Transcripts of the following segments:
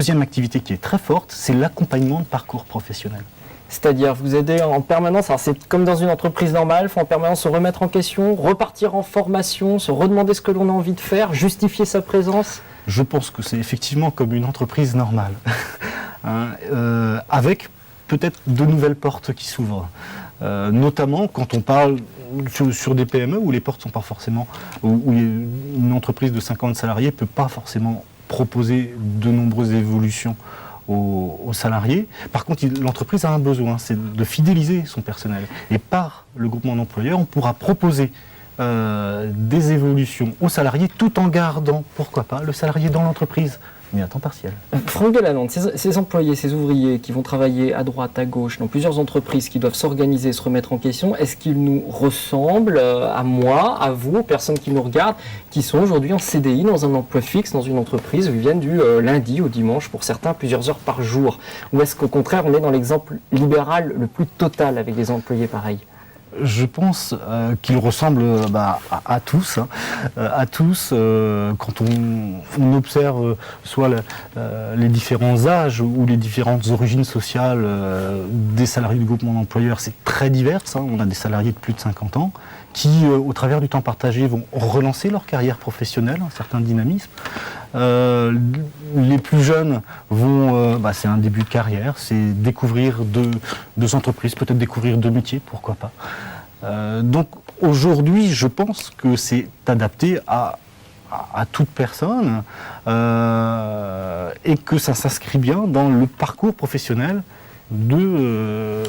Deuxième activité qui est très forte, c'est l'accompagnement de parcours professionnel. C'est-à-dire, vous aidez en permanence, alors c'est comme dans une entreprise normale, il faut en permanence se remettre en question, repartir en formation, se redemander ce que l'on a envie de faire, justifier sa présence. Je pense que c'est effectivement comme une entreprise normale, avec peut-être de nouvelles portes qui s'ouvrent. Notamment quand on parle sur des PME où les portes ne sont pas forcément, où une entreprise de 50 salariés ne peut pas forcément proposer de nombreuses évolutions aux salariés. Par contre, l'entreprise a un besoin, c'est de fidéliser son personnel. Et par le groupement d'employeurs, on pourra proposer des évolutions aux salariés tout en gardant, pourquoi pas, le salarié dans l'entreprise, mais à temps partiel. Franck Delalande, ces employés, ces ouvriers qui vont travailler à droite, à gauche, dans plusieurs entreprises qui doivent s'organiser, se remettre en question, est-ce qu'ils nous ressemblent à moi, à vous, aux personnes qui nous regardent, qui sont aujourd'hui en CDI dans un emploi fixe, dans une entreprise où ils viennent du lundi au dimanche, pour certains plusieurs heures par jour? Ou est-ce qu'au contraire, on est dans l'exemple libéral le plus total avec des employés pareils? Je pense qu'ils ressemblent à tous. Quand on observe soit les différents âges ou les différentes origines sociales des salariés du groupement d'employeurs, c'est très divers. On a des salariés de plus de 50 ans qui, au travers du temps partagé, vont relancer leur carrière professionnelle, un certain dynamisme. Les plus jeunes vont, c'est un début de carrière, c'est découvrir deux entreprises, peut-être découvrir deux métiers, pourquoi pas. Donc aujourd'hui, je pense que c'est adapté à toute personne et que ça s'inscrit bien dans le parcours professionnel de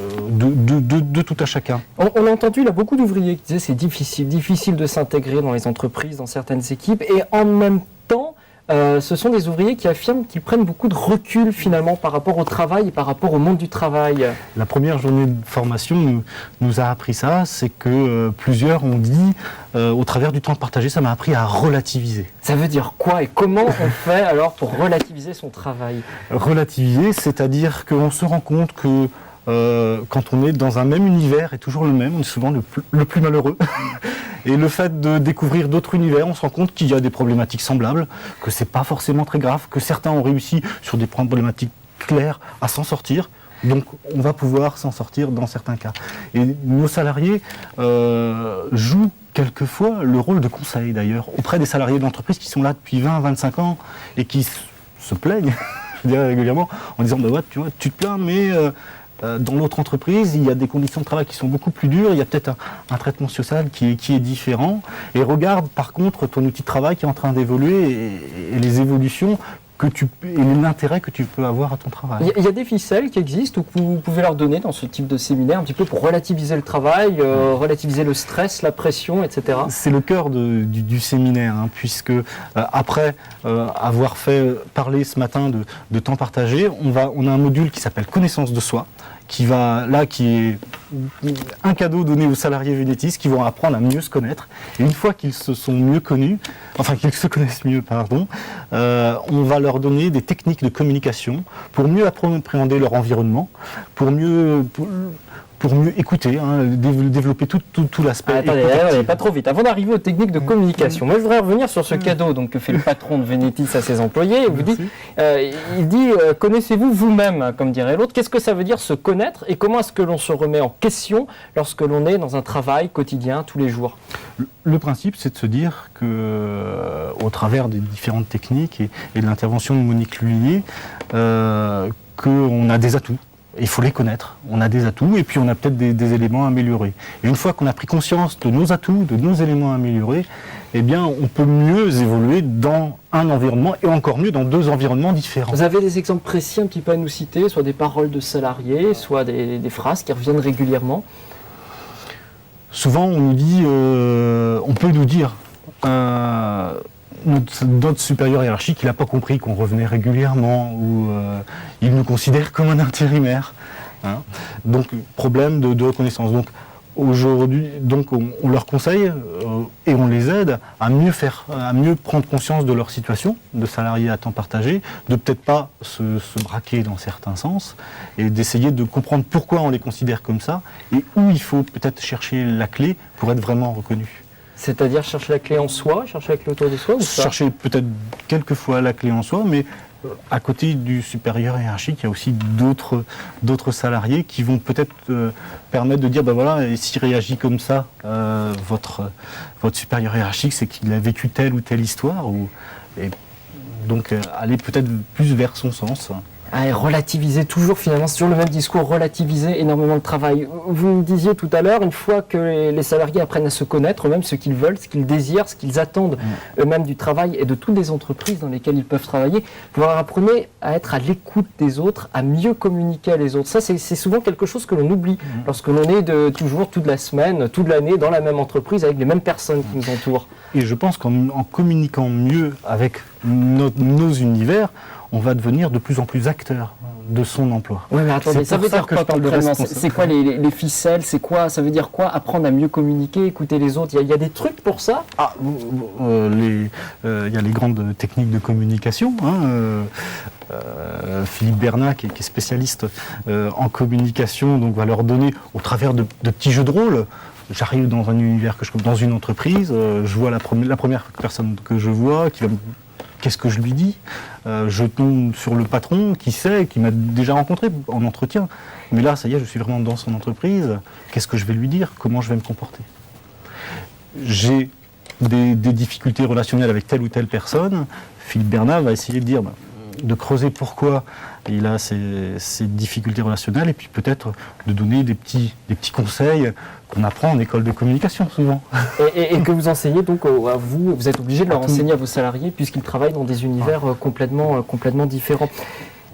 tout à chacun. On a entendu, il y a beaucoup d'ouvriers qui disaient c'est difficile de s'intégrer dans les entreprises, dans certaines équipes, et en même temps, ce sont des ouvriers qui affirment qu'ils prennent beaucoup de recul finalement par rapport au travail et par rapport au monde du travail. La première journée de formation nous a appris ça, c'est que plusieurs ont dit, au travers du temps partagé, ça m'a appris à relativiser. Ça veut dire quoi et comment on fait alors pour relativiser son travail? Relativiser, c'est-à-dire qu'on se rend compte que quand on est dans un même univers et toujours le même, on est souvent le plus malheureux. Et le fait de découvrir d'autres univers, on se rend compte qu'il y a des problématiques semblables, que c'est pas forcément très grave, que certains ont réussi sur des problématiques claires à s'en sortir. Donc on va pouvoir s'en sortir dans certains cas. Et nos salariés jouent quelquefois le rôle de conseil d'ailleurs, auprès des salariés de l'entreprise qui sont là depuis 20-25 ans et qui se plaignent, je dirais régulièrement, en disant ouais, tu te plains, mais dans l'autre entreprise, il y a des conditions de travail qui sont beaucoup plus dures, il y a peut-être un traitement social qui est différent. Et regarde par contre ton outil de travail qui est en train d'évoluer et les évolutions et l'intérêt que tu peux avoir à ton travail. Il y a des ficelles qui existent ou que vous pouvez leur donner dans ce type de séminaire, un petit peu pour relativiser le travail, relativiser le stress, la pression, etc. C'est le cœur du séminaire, puisque après avoir fait parler ce matin de temps partagé, on a un module qui s'appelle Connaissance de soi, qui est un cadeau donné aux salariés vénétistes qui vont apprendre à mieux se connaître. Et une fois qu'ils se sont mieux connus, qu'ils se connaissent mieux, on va leur donner des techniques de communication pour mieux appréhender leur environnement, pour mieux écouter, développer tout l'aspect. Attendez, pas trop vite. Avant d'arriver aux techniques de communication, moi je voudrais revenir sur ce cadeau que fait le patron de Vénétis à ses employés. Il dit connaissez-vous vous-même, comme dirait l'autre. Qu'est-ce que ça veut dire se connaître et comment est-ce que l'on se remet en question lorsque l'on est dans un travail quotidien tous les jours? Le principe, c'est de se dire que, au travers des différentes techniques et de l'intervention de Monique Lhuillier, qu'on a des atouts. Il faut les connaître. On a des atouts et puis on a peut-être des éléments à améliorer. Et une fois qu'on a pris conscience de nos atouts, de nos éléments à améliorer, eh bien, on peut mieux évoluer dans un environnement et encore mieux dans deux environnements différents. Vous avez des exemples précis un petit peu à nous citer, soit des paroles de salariés, soit des phrases qui reviennent régulièrement? Souvent, on nous dit, on peut nous dire, notre supérieur hiérarchique, il n'a pas compris qu'on revenait régulièrement ou il nous considère comme un intérimaire. Donc, problème de reconnaissance. Donc, aujourd'hui, on leur conseille et on les aide à mieux prendre conscience de leur situation de salariés à temps partagé, de peut-être pas se braquer dans certains sens et d'essayer de comprendre pourquoi on les considère comme ça et où il faut peut-être chercher la clé pour être vraiment reconnu. C'est-à-dire chercher la clé en soi, chercher la clé autour de soi ou ça? Chercher peut-être quelquefois la clé en soi, mais à côté du supérieur hiérarchique, il y a aussi d'autres salariés qui vont peut-être permettre de dire, ben voilà, et s'il réagit comme ça, votre supérieur hiérarchique, c'est qu'il a vécu telle ou telle histoire, et donc aller peut-être plus vers son sens. Relativiser toujours, finalement, c'est toujours le même discours, relativiser énormément le travail. Vous me disiez tout à l'heure, une fois que les salariés apprennent à se connaître, eux-mêmes ce qu'ils veulent, ce qu'ils désirent, ce qu'ils attendent eux-mêmes du travail et de toutes les entreprises dans lesquelles ils peuvent travailler, vous leur apprenez à être à l'écoute des autres, à mieux communiquer à les autres. Ça, c'est souvent quelque chose que l'on oublie lorsque l'on est toujours, toute la semaine, toute l'année, dans la même entreprise, avec les mêmes personnes qui nous entourent. Et je pense qu'en communiquant mieux avec nos univers, on va devenir de plus en plus acteur de son emploi. Oui, mais attendez, ça veut dire quoi concrètement ? C'est quoi les ficelles ? C'est quoi ? Ça veut dire quoi ? Apprendre à mieux communiquer, écouter les autres. Il y a des trucs pour ça ? Il y a les grandes techniques de communication. Philippe Bernat, qui est spécialiste en communication, donc va leur donner, au travers de petits jeux de rôle. J'arrive dans un univers dans une entreprise, je vois la première personne que je vois qui va me... Qu'est-ce que je lui dis ? Je tombe sur le patron qui sait, qui m'a déjà rencontré en entretien. Mais là, ça y est, je suis vraiment dans son entreprise. Qu'est-ce que je vais lui dire ? Comment je vais me comporter ? J'ai des difficultés relationnelles avec telle ou telle personne. Philippe Bernat va essayer de dire, de creuser pourquoi il a ces difficultés relationnelles et puis peut-être de donner des petits conseils qu'on apprend en école de communication souvent. Et que vous enseignez donc à vous êtes obligé de leur enseigner à vos salariés puisqu'ils travaillent dans des univers complètement différents.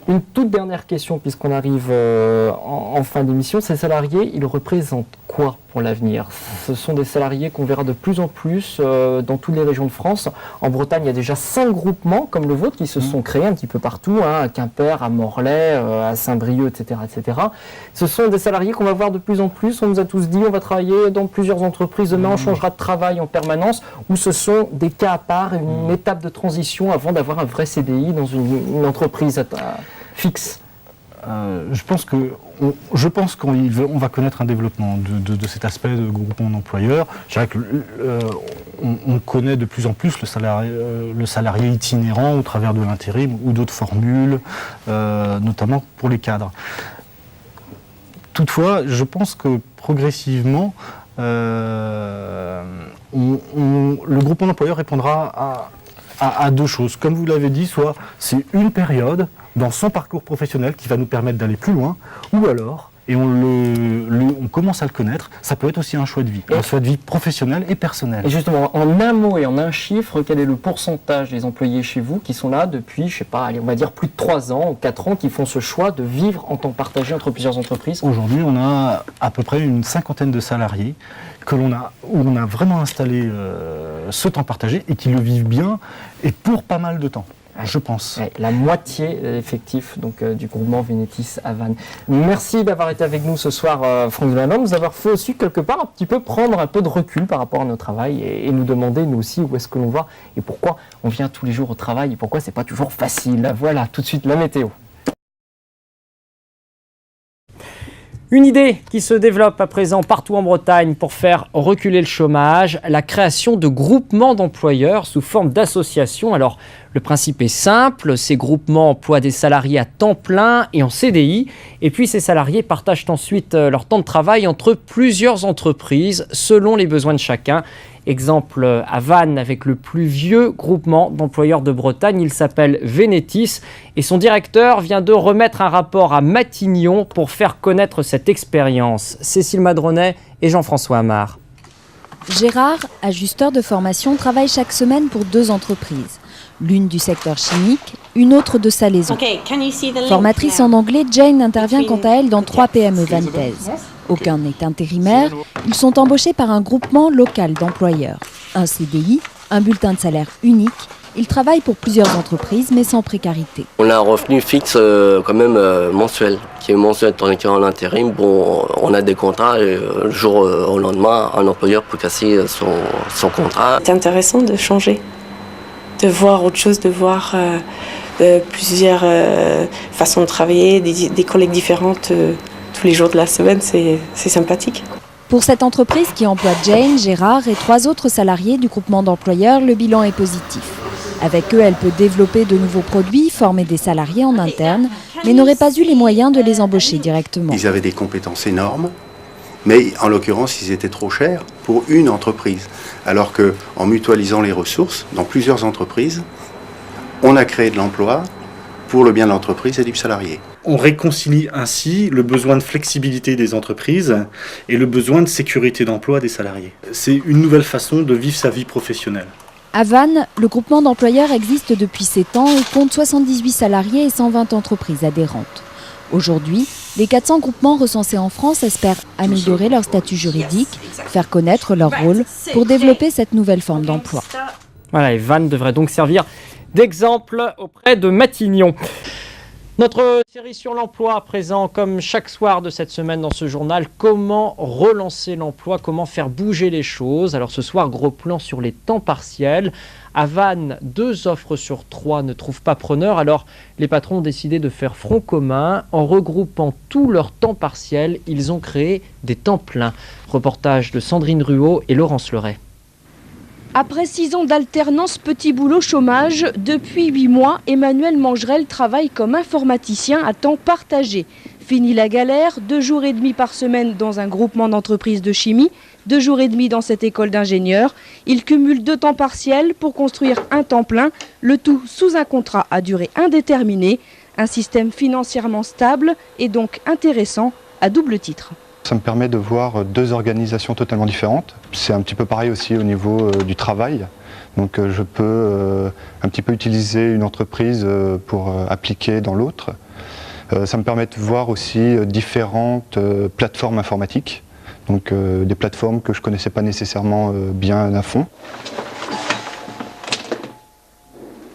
Une toute dernière question, puisqu'on arrive en fin d'émission. Ces salariés, ils représentent quoi pour l'avenir ? Ce sont des salariés qu'on verra de plus en plus dans toutes les régions de France. En Bretagne, il y a déjà 5 groupements comme le vôtre qui se sont créés un petit peu partout, à Quimper, à Morlaix, à Saint-Brieuc, etc., etc. Ce sont des salariés qu'on va voir de plus en plus. On nous a tous dit on va travailler dans plusieurs entreprises. Demain, on changera de travail en permanence. Ou ce sont des cas à part, une étape de transition avant d'avoir un vrai CDI dans une entreprise fixe. Je pense qu'on va connaître un développement de cet aspect de groupement d'employeurs. Je dirais que on connaît de plus en plus le salarié itinérant au travers de l'intérim ou d'autres formules, notamment pour les cadres. Toutefois, je pense que progressivement, le groupement d'employeurs répondra à deux choses. Comme vous l'avez dit, soit c'est une période dans son parcours professionnel qui va nous permettre d'aller plus loin, ou alors, et on commence à le connaître, ça peut être aussi un choix de vie, un choix de vie professionnel et personnel. Et justement, en un mot et en un chiffre, quel est le pourcentage des employés chez vous qui sont là depuis, je sais pas, allez, on va dire plus de 3 ans ou 4 ans, qui font ce choix de vivre en temps partagé entre plusieurs entreprises ? Aujourd'hui, on a à peu près une 50aine de salariés où on a vraiment installé ce temps partagé et qui le vivent bien et pour pas mal de temps. Je pense. La moitié effectif du groupement Vénétis à Vannes. Merci d'avoir été avec nous ce soir, Franck Delannoy, nous avoir fait aussi quelque part un petit peu prendre un peu de recul par rapport à notre travail et nous demander nous aussi où est-ce que l'on va et pourquoi on vient tous les jours au travail et pourquoi c'est pas toujours facile. Voilà, tout de suite la météo. Une idée qui se développe à présent partout en Bretagne pour faire reculer le chômage, la création de groupements d'employeurs sous forme d'associations. Alors, le principe est simple, ces groupements emploient des salariés à temps plein et en CDI, et puis ces salariés partagent ensuite leur temps de travail entre plusieurs entreprises selon les besoins de chacun. Exemple à Vannes avec le plus vieux groupement d'employeurs de Bretagne, il s'appelle Vénétis et son directeur vient de remettre un rapport à Matignon pour faire connaître cette expérience. Cécile Madronet et Jean-François Amar. Gérard, ajusteur de formation, travaille chaque semaine pour 2 entreprises. L'une du secteur chimique, une autre de salaison. Formatrice en anglais, Jane intervient quant à elle dans 3 PME vannaises. Aucun n'est intérimaire, ils sont embauchés par un groupement local d'employeurs. Un CDI, un bulletin de salaire unique, ils travaillent pour plusieurs entreprises mais sans précarité. On a un revenu fixe quand même mensuel, qui est mensuel tandis qu'en intérim, on a des contrats et le jour au lendemain, un employeur peut casser son contrat. C'est intéressant de changer, de voir autre chose, de voir plusieurs façons de travailler, des collègues différentes tous les jours de la semaine, c'est sympathique. Pour cette entreprise qui emploie Jane, Gérard et 3 autres salariés du groupement d'employeurs, le bilan est positif. Avec eux, elle peut développer de nouveaux produits, former des salariés en interne, mais n'aurait pas eu les moyens de les embaucher directement. Ils avaient des compétences énormes, mais en l'occurrence, ils étaient trop chers pour une entreprise. Alors qu'en mutualisant les ressources dans plusieurs entreprises, on a créé de l'emploi pour le bien de l'entreprise et du salarié. On réconcilie ainsi le besoin de flexibilité des entreprises et le besoin de sécurité d'emploi des salariés. C'est une nouvelle façon de vivre sa vie professionnelle. À Vannes, le groupement d'employeurs existe depuis 7 ans et compte 78 salariés et 120 entreprises adhérentes. Aujourd'hui, les 400 groupements recensés en France espèrent améliorer leur statut juridique, faire connaître leur rôle pour développer cette nouvelle forme d'emploi. Voilà, et Vannes devrait donc servir d'exemple auprès de Matignon. Notre série sur l'emploi à présent, comme chaque soir de cette semaine dans ce journal, comment relancer l'emploi, comment faire bouger les choses. Alors ce soir, gros plan sur les temps partiels. À Vannes, 2 offres sur 3 ne trouvent pas preneur. Alors les patrons ont décidé de faire front commun. En regroupant tous leurs temps partiels, ils ont créé des temps pleins. Reportage de Sandrine Ruot et Laurence Leray. Après 6 ans d'alternance petit boulot chômage, depuis 8 mois, Emmanuel Mangerel travaille comme informaticien à temps partagé. Fini la galère, 2 jours et demi par semaine dans un groupement d'entreprises de chimie, 2 jours et demi dans cette école d'ingénieurs. Il cumule 2 temps partiels pour construire un temps plein, le tout sous un contrat à durée indéterminée. Un système financièrement stable et donc intéressant à double titre. Ça me permet de voir 2 organisations totalement différentes. C'est un petit peu pareil aussi au niveau du travail. Donc je peux un petit peu utiliser une entreprise pour appliquer dans l'autre. Ça me permet de voir aussi différentes plateformes informatiques. Donc des plateformes que je ne connaissais pas nécessairement bien à fond.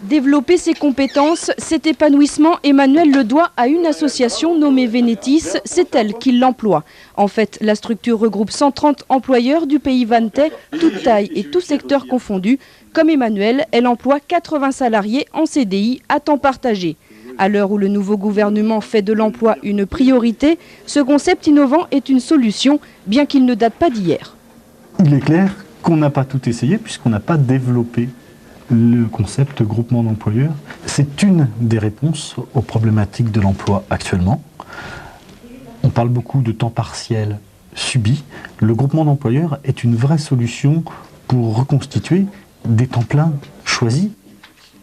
Développer ses compétences, cet épanouissement, Emmanuel le doit à une association nommée Vénétis, c'est elle qui l'emploie. En fait, la structure regroupe 130 employeurs du pays vanntais, toute taille et tout secteur confondus. Comme Emmanuel, elle emploie 80 salariés en CDI à temps partagé. À l'heure où le nouveau gouvernement fait de l'emploi une priorité, ce concept innovant est une solution, bien qu'il ne date pas d'hier. Il est clair qu'on n'a pas tout essayé puisqu'on n'a pas développé le concept groupement d'employeurs. C'est une des réponses aux problématiques de l'emploi actuellement. On parle beaucoup de temps partiel subi. Le groupement d'employeurs est une vraie solution pour reconstituer des temps pleins choisis.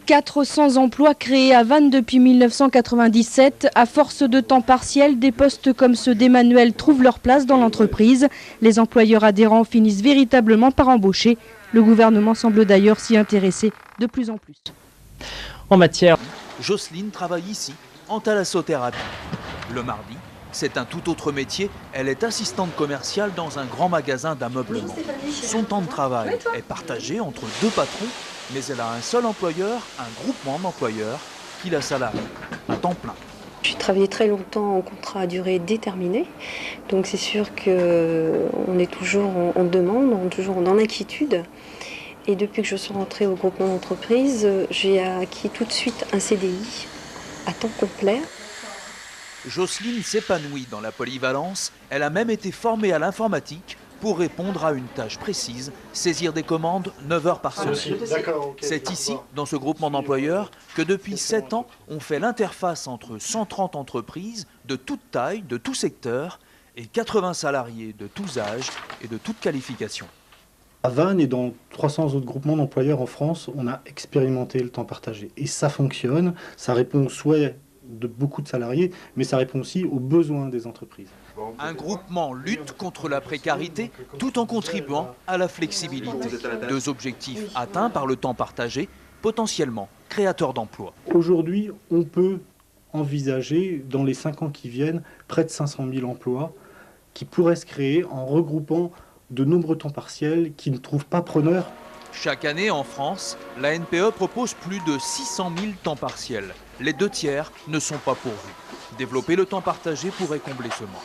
400 emplois créés à Vannes depuis 1997. À force de temps partiel, des postes comme ceux d'Emmanuel trouvent leur place dans l'entreprise. Les employeurs adhérents finissent véritablement par embaucher. Le gouvernement semble d'ailleurs s'y intéresser de plus en plus. En matière... Jocelyne travaille ici, en thalassothérapie. Le mardi, c'est un tout autre métier. Elle est assistante commerciale dans un grand magasin d'ameublement. Son temps de travail est partagé entre 2 patrons, mais elle a un seul employeur, un groupement d'employeurs, qui la salarie à temps plein. J'ai travaillé très longtemps en contrat à durée déterminée, donc c'est sûr qu'on est toujours en demande, on est toujours dans l'inquiétude. Et depuis que je suis rentrée au groupement d'entreprise, j'ai acquis tout de suite un CDI à temps complet. Jocelyne s'épanouit dans la polyvalence, elle a même été formée à l'informatique pour répondre à une tâche précise, saisir des commandes 9 heures par semaine. C'est ici, dans ce groupement d'employeurs, que depuis 7 ans, on fait l'interface entre 130 entreprises de toute taille, de tout secteur, et 80 salariés de tous âges et de toutes qualifications. À Vannes et dans 300 autres groupements d'employeurs en France, on a expérimenté le temps partagé. Et ça fonctionne, ça répond aux souhaits de beaucoup de salariés, mais ça répond aussi aux besoins des entreprises. Un groupement lutte contre la précarité tout en contribuant à la flexibilité. 2 objectifs atteints par le temps partagé, potentiellement créateurs d'emplois. Aujourd'hui, on peut envisager, dans les 5 ans qui viennent, près de 500 000 emplois qui pourraient se créer en regroupant de nombreux temps partiels qui ne trouvent pas preneur. Chaque année en France, la NPE propose plus de 600 000 temps partiels. Les 2 tiers ne sont pas pourvus. Développer le temps partagé pourrait combler ce manque.